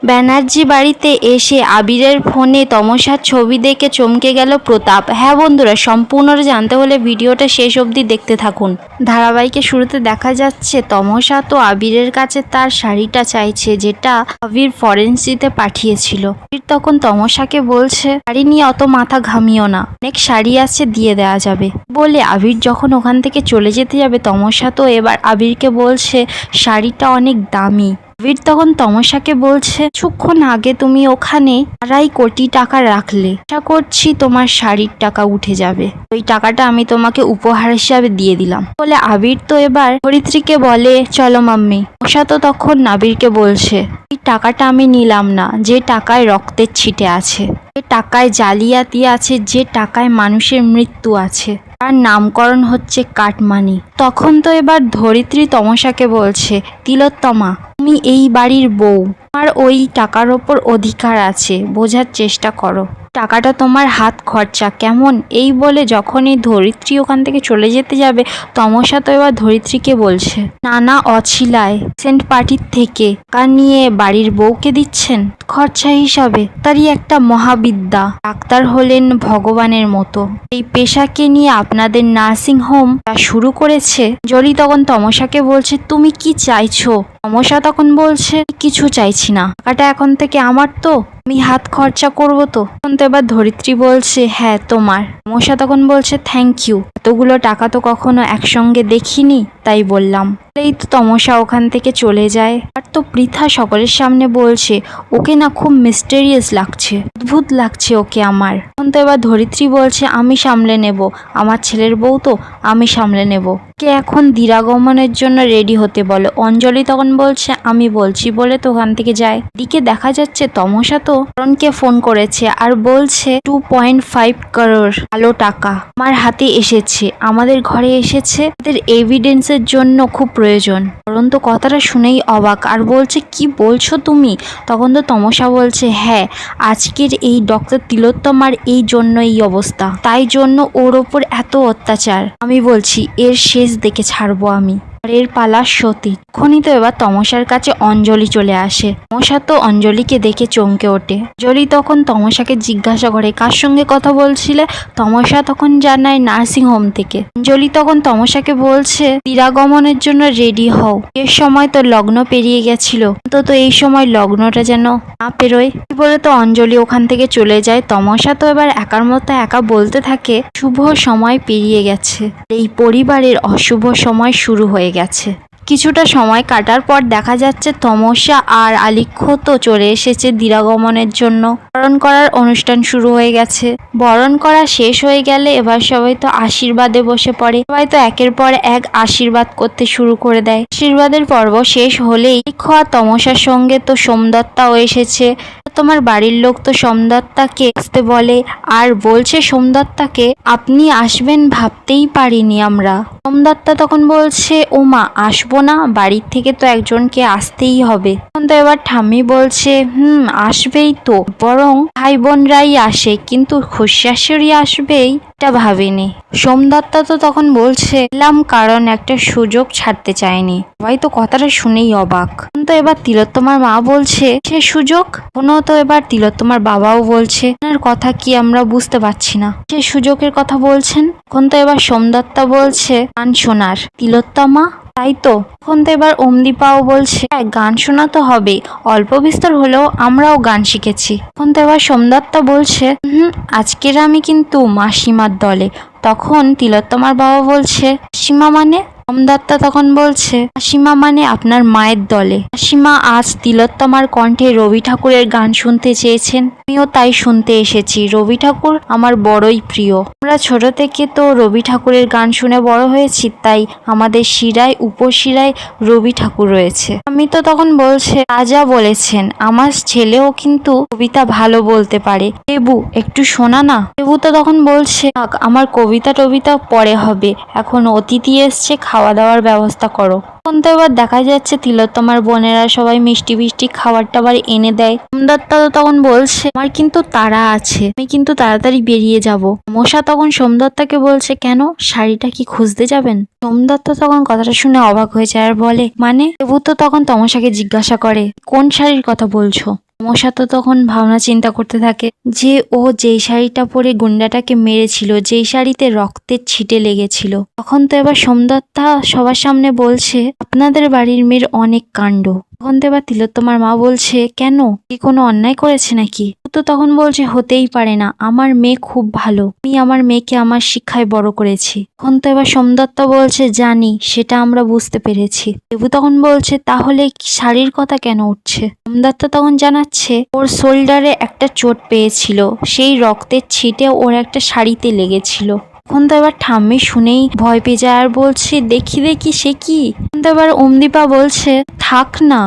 ব্যানার্জি বাড়িতে এসে আবিরের ফোনে তমসার ছবি দেখে চমকে গেল প্রতাপ। হ্যাঁ বন্ধুরা, সম্পূর্ণটা জানতে হলে ভিডিওটা শেষ অবধি দেখতে থাকুন। ধারাবাহিকের শুরুতে দেখা যাচ্ছে তমসা তো আবিরের কাছে তার শাড়িটা চাইছে, যেটা আবির ফরেন্সিতে পাঠিয়েছিল। আবির তখন তমসাকে বলছে, শাড়ি নিয়ে অত মাথা ঘামিও না, অনেক শাড়ি আছে, দিয়ে দেওয়া যাবে বলে আবির যখন ওখান থেকে চলে যেতে যাবে, তমসা তো এবার আবিরকে বলছে শাড়িটা অনেক দামি। আবির তখন তমসাকে বলছে, কিছুক্ষণ আগে তুমি ওখানে 2.5 কোটি টাকা রাখলে, আশা করছি তোমার শাড়ির টাকা উঠে যাবে, ওই টাকাটা আমি তোমাকে উপহার হিসাবে দিয়ে দিলাম বলে আবির তো এবার ধরিত্রীকে বলে, চলো মাম্মি। তমসা তো তখন আবিরকে বলছে, এই টাকাটা আমি নিলাম না, যে টাকায় রক্তের ছিটে আছে, যে টাকায় জালিয়াতি আছে, যে টাকায় মানুষের মৃত্যু আছে, তার নামকরণ হচ্ছে কাটমানি। তখন তো এবার ধরিত্রী তমসাকে বলছে, তিলোত্তমা তুমি এই বাড়ির বউ, আর ওই টাকার ওপর অধিকার আছে, বোঝার চেষ্টা করো, টাকাটা তোমার হাত খরচা কেমন। এই বলে যখনই ধরিত্রী ওখান থেকে চলে যেতে যাবে, তমসা তো এবার ধরিত্রীকে বলছে, নানা অছিলায় সেন্ট পার্টির থেকে টাকা নিয়ে বাড়ির বউকে দিচ্ছেন খরচা হিসাবে, তারই একটা মহাবিদ্যা, ডাক্তার হলেন ভগবানের মতো, এই পেশাকে নিয়ে আপনাদের নার্সিং হোম শুরু করেছে। জলি তখন তমসাকে বলছে, তুমি কি চাইছো? তমসা তখন বলছে, কিছু চাইছি না, টাকাটা এখন থেকে আমার, তো আমি হাত খরচা করবো তো। তখন তো এবার ধরিত্রী বলছে, হ্যাঁ তোমার। তমসা তখন বলছে, থ্যাংক ইউ, এতগুলো টাকা তো কখনো একসঙ্গে দেখিনি, তাই বললাম। এই তো তমসা ওখান থেকে চলে যায়। আর তো পৃথা সকলের সামনে বলছে, ওকে না খুব মিস্টেরিয়াস লাগছে, অদ্ভুত লাগছে ওকে আমার। তখন তো এবার ধরিত্রী বলছে, আমি সামলে নেব, আমার ছেলের বউ তো, আমি সামলে নেব, কে এখন দিরাগমনের জন্য রেডি হতে বলো। অঞ্জলি তখন বলছে, আমি বলছি বলে তো ওখান থেকে যায়। দিকে দেখা যাচ্ছে তমসা তো করণকে ফোন করেছে আর বলছে 2.5 করোড় ভালো টাকা আমার হাতে এসেছে, আমাদের ঘরে এসেছে, তাদের এভিডেন্সের জন্য খুব প্রয়োজন। করণ তো কথাটা শুনেই অবাক আর বলছে, কি বলছো তুমি? তখন তো তমসা বলছে, হ্যাঁ আজকের এই ডক্টর তিলোত্তমার এই জন্য এই অবস্থা, তাই জন্য ওর ওপর এত অত্যাচার, আমি বলছি এর শেষ দেখে ছাড়বো আমি। এর পালা সতী। তখনই তো এবার তমসার কাছে অঞ্জলি চলে আসে। তমসা তো অঞ্জলিকে দেখে চমকে ওঠে। অঞ্জলি তখন তমসাকে জিজ্ঞাসা করে, কার সঙ্গে কথা বলছিলে? তমসা তখন জানায়, নার্সিং হোম থেকে। অঞ্জলি তখন তমসাকে বলছে, দিরাগমনের জন্য রেডি হও, এর সময় তো লগ্ন পেরিয়ে গেছিল, অন্তত এই সময় লগ্নটা যেন না পেরোয় বলে তো অঞ্জলি ওখান থেকে চলে যায়। তমসা তো এবার একার মতো একা বলতে থাকে, শুভ সময় পেরিয়ে গেছে, এই পরিবারের অশুভ সময় শুরু হয়ে গেছে। কিছুটা সময় কাটার পর দেখা যাচ্ছে তমসা আর আলিখ্য তো চলে এসেছে দিরাগমনের জন্য। বরণ করার অনুষ্ঠান শুরু হয়ে গেছে। বরণ করা শেষ হয়ে গেলে এবার সবাই তো আশীর্বাদে বসে পড়ে। সবাই তো একের পর এক আশীর্বাদ করতে শুরু করে দেয়। আশীর্বাদের পর্ব শেষ হলেই আলিখ্য আর তমসার সঙ্গে তো সোমদত্তাও এসেছে। তোমার বাড়ির লোক তো সোমদত্তাকে আসতে বলে আর বলছে সোমদত্তাকে, আপনি আসবেন ভাবতেই পারিনি আমরা। সোমদত্তা তখন বলছে, ও মা আসবো না, বাড়ির থেকে তো একজনকে আসতেই হবে। তখন তো এবার ঠাম্মি বলছে, আসবেই তো, বরং ভাই বোনরাই আসে, কিন্তু খুশাশুড়ি আসবেই এটা ভাবিনি। সোমদত্তা তো তখন বলছে, এলাম কারণ একটা সুযোগ ছাড়তে চায়নি। সবাই তো কথাটা শুনেই অবাক। তো এবার তিলোত্তমার মা বলছে, সে সুযোগ কোনো, তো এবার তিলোত্তমার বাবাও বলছে, আপনার কথা কি আমরা বুঝতে পারছি না, সে সুযোগের কথা বলছেন। এখন তো এবার সোমদত্তা বলছে, গান শোনার। তিলোত্তমা, তাই তো। এখন তো এবার অমদীপাও বলছে, হ্যাঁ গান শোনা তো হবে, অল্প বিস্তর হলেও আমরাও গান শিখেছি। এখন তো এবার সোমদত্তা বলছে, আজকের আমি কিন্তু মাসিমার দলে। তখন তিলোত্তমার বাবা বলছে, সীমা মানে? সোমদত্তা তখন বলছে, সীমা মানে আপনার মায়ের দলে। সীমা আজ তিলোত্তমার কণ্ঠে রবি ঠাকুরের গান শুনতে চেয়েছেন, আমিও তাই শুনতে এসেছি। রবি ঠাকুর আমার বড়ই প্রিয়, আমরা ছোট থেকে তো রবি ঠাকুরের গান শুনে বড় হয়েছি, তাই আমাদের শিরায় উপশিরায় রবি ঠাকুর রয়েছে। আমি তো তখন বলছে, রাজা বলেছেন, আমার ছেলেও কিন্তু কবিতা ভালো বলতে পারে, দেবু একটু শোনা না। দেবু তো তখন বলছে, থাক আমার কবিতা টবিতা পরে হবে, এখন অতিথি এসছে, খাওয়া দাওয়ার ব্যবস্থা করো। এখন তো এবার দেখা যাচ্ছে তিলোত্তমার বোনেরা সবাই মিষ্টি মিষ্টি খাবার টাবার এনে দেয়। সোমদত্তা তো তখন বলছে, আমার কিন্তু তাড়া আছে, আমি কিন্তু তাড়াতাড়ি বেরিয়ে যাব। মশা তখন সোমদত্তাকে বলছে, কেন, শাড়িটা কি খুঁজতে যাবেন? সোমদত্তা তখন কথাটা শুনে অবাক হয়ে যায় আর বলে, মানে? দেবু তো তখন তমসাকে জিজ্ঞাসা করে, কোন শাড়ির কথা বলছো? তমসা তো তখন ভাবনা চিন্তা করতে থাকে যে ও যেই শাড়িটা পরে গুন্ডাটাকে মেরেছিল, যেই শাড়িতে রক্তের ছিটে লেগেছিল। তখন তো এবার সোমদত্তা সবার সামনে বলছে আপনাদের বাড়ির মেয়ের অনেক কাণ্ড। তখন তো এবার তিলোত্তমার মা বলছে কেন, কি কোনো অন্যায় করেছে নাকি? ও তো তখন বলছে হতেই পারে না, আমার মেয়ে খুব ভালো, আমি আমার মেয়েকে আমার শিক্ষায় বড় করেছি। তখন তো এবার সোমদত্তা বলছে জানি, সেটা আমরা বুঝতে পেরেছি। দেবু তখন বলছে তাহলে শাড়ির কথা কেন উঠছে? সোমদত্তা তখন জানাচ্ছে ওর শোল্ডারে একটা চোট পেয়েছিল, সেই রক্তের ছিটে ওর একটা শাড়িতে লেগেছিল। তখন তো এবার ঠাম্মি শুনেই ভয় পেয়ে যায় আর বলছে দেখি দেখি সে কি। তখন তো এবার অমদীপা বলছে থাক না,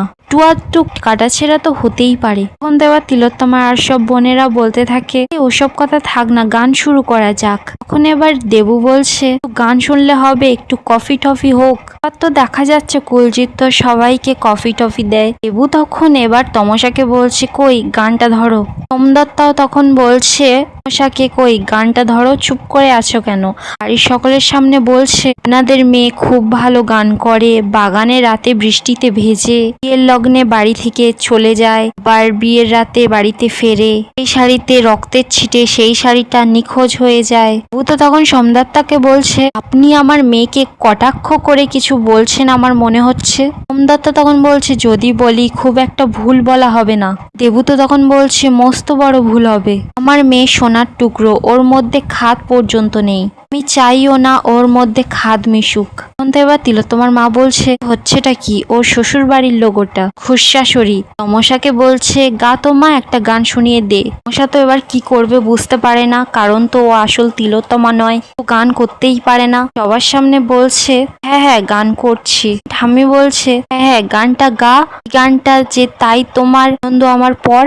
একটু কাটাছেঁড়া তো হতেই পারে। তখন তো এবার তিলোত্তমা আর সব বোনেরা বলতে থাকে ওসব কথা থাক না, গান শুরু করা যাক। তখন এবার দেবু বলছে গান শুনলে হবে, একটু কফি টফি হোক। আর তো দেখা যাচ্ছে কুলজিৎ তো সবাইকে কফি টফি দেয়। দেবু তখন এবার তমসাকে বলছে কই গানটা ধরো। সোমদত্তাও তখন বলছে তমসাকে কই গানটা ধরো, চুপ করে আছো কেন? বাড়ির সকলের সামনে বলছে আপনাদের মেয়ে খুব ভালো গান করে, বাগানে রাতে বৃষ্টিতে ভেজে, বিয়ের লগ্নে বাড়ি থেকে চলে যায়, আবার বিয়ের রাতে বাড়িতে ফেরে, এই শাড়িতে রক্তের ছিটে সেই শাড়িটা নিখোঁজ হয়ে যায়। ও তো তখন সোমদত্তাকে বলছে আপনি আমার মেয়েকে কটাক্ষ করে কিছু বলছেন আমার মনে হচ্ছে। সোমদত্তা তখন বলছে যদি বলি খুব একটা ভুল বলা হবে না। দেবু তো তখন বলছে মস্ত বড় ভুল হবে, আমার মেয়ে সোনার টুকরো, ওর মধ্যে খাদ পর্যন্ত নেই, আমি চাইও না ওর মধ্যে খাদ মিশুক। তখন তো এবার তিলোত্তমার মা বলছে হচ্ছেটা কি, ওর শ্বশুর বাড়ির লোগোটা খুশাশরী। তমসাকে বলছে গা তো মা, একটা গান শুনিয়ে দে। তমসা তো এবার কি করবে বুঝতে পারে না, কারণ তো ও আসল তিলোত্তমা নয়, ও গান করতেই পারে না। সবার সামনে বলছে হ্যাঁ হ্যাঁ গান করছি। ঠাম্মি বলছে হ্যাঁ হ্যাঁ গানটা গা, গানটা যে তাই তোমার আনন্দ আমার পর।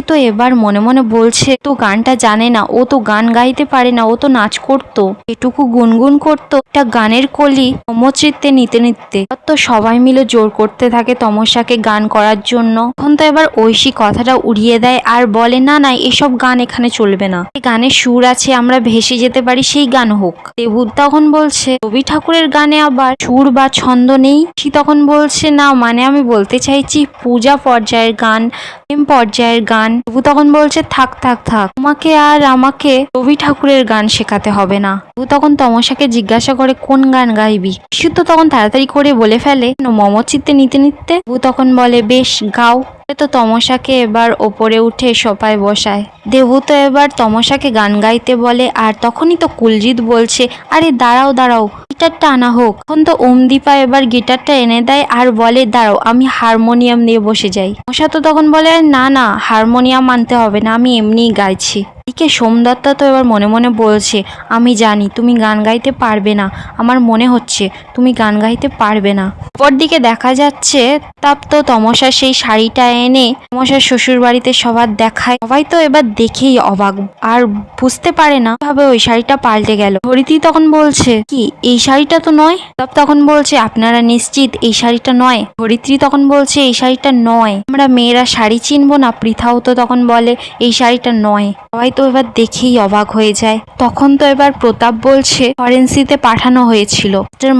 তো এবার মনে মনে বলছে তো গানটা জানে না, ও তো গান গাইতে পারে না, ও তো নাচ করতো, এটুকু গুনগুন করতো, একটা গানের কলি অমচিত্তে নিতে নিতে। তো সবাই মিলে জোর করতে থাকে তমসাকে গান করার জন্য। তখন তো এবার ঐশী কথাটা উড়িয়ে দেয় আর বলে না না এসব গান এখানে চলবে না, এই গানের সুর আছে, আমরা ভেসে যেতে পারি, সেই গান হোক। দেবু তখন বলছে রবি ঠাকুরের গানে আবার সুর বা ছন্দ নেই। সে তখন বলছে না মানে আমি বলতে চাইছি পূজা পর্যায়ের গান, প্রেম পর্যায়ের গান। দেবু তখন বলছে থাক থাক থাক, তোমাকে আর আমাকে রবি ঠাকুরের গান শেখাতে হবে না। দেবু তখন তমসাকে জিজ্ঞাসা করে কোন গান গাইবি। সে তো তখন তাড়াতাড়ি করে বলে ফেলে মমচিত্তে নিতে নিতে। দেবু তখন বলে বেশ গাও। তো তমসাকে এবার ওপরে উঠে সোফায় বসায়। দেবু তো এবার তমসাকে গান গাইতে বলে আর তখনই তো কুলজিৎ বলছে আরে দাঁড়াও দাঁড়াও, গিটারটা আনা হোক। তখন তো অমদীপা এবার গিটারটা এনে দেয় আর বলে দাঁড়াও আমি হারমোনিয়াম নিয়ে বসে যাই। তমসা তো তখন বলে না না হারমোনিয়াম আনতে হবে না, আমি এমনিই গাইছি। এদিকে সোমদত্তা তো এবার মনে মনে বলছে আমি জানি তুমি গান গাইতে পারবে না, আমার মনে হচ্ছে তুমি গান গাইতে পারবে না। অপরদিকে দেখা যাচ্ছে তাপ তো তমসা সেই শাড়িটা এনে তমসার শ্বশুর বাড়িতে সবার দেখায়। সবাই তো এবার দেখেই অবাক আর বুঝতে পারে না ভাবে ওই শাড়িটা পাল্টে গেল। ধরিত্রী তখন বলছে কি এই শাড়িটা তো নয়। তাপ তখন বলছে আপনারা নিশ্চিত এই শাড়িটা নয়? ধরিত্রী তখন বলছে এই শাড়িটা নয়, আমরা মেয়েরা শাড়ি চিনবো না। পৃথাও তো তখন বলে এই শাড়িটা নয়। সবাই তো এবার দেখেই অবাক হয়ে যায়। তখন তো এবার প্রতাপ বলছে ফরেন্সিতে পাঠানো হয়েছিল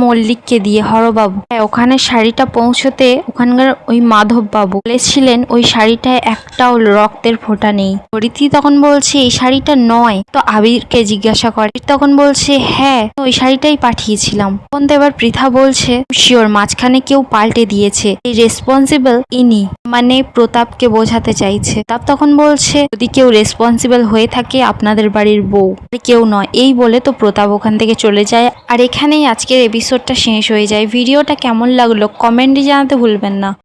মল্লিককে দিয়ে হরবাবু, ওখানে শাড়িটা পৌঁছতে ওখানকার ওই মাধব বাবু বলেছিলেন ওই শাড়িটায় একটাও রক্তের ফোঁটা নেই। ধরিত্রী তখন বলছে এই শাড়িটা নয়। তো আবিরকে জিজ্ঞাসা করে, তখন বলছে হ্যাঁ ওই শাড়িটাই পাঠিয়েছিলাম। তখন তো এবার পৃথা বলছে শিওর মাঝখানে কেউ পাল্টে দিয়েছে, এই রেসপন্সিবল ইনি, মানে প্রতাপকে বোঝাতে চাইছে। তাপ তখন বলছে যদি কেউ রেসপন্সিবল হয়ে থাকে আপনাদের বাড়ির বউ, কেউ নয়। এই বলে তো প্রতাপ ওখান থেকে চলে যায়। আর এখানেই আজকের এপিসোডটা শেষ হয়ে যায়। ভিডিওটা কেমন লাগলো কমেন্টে জানাতে ভুলবেন না।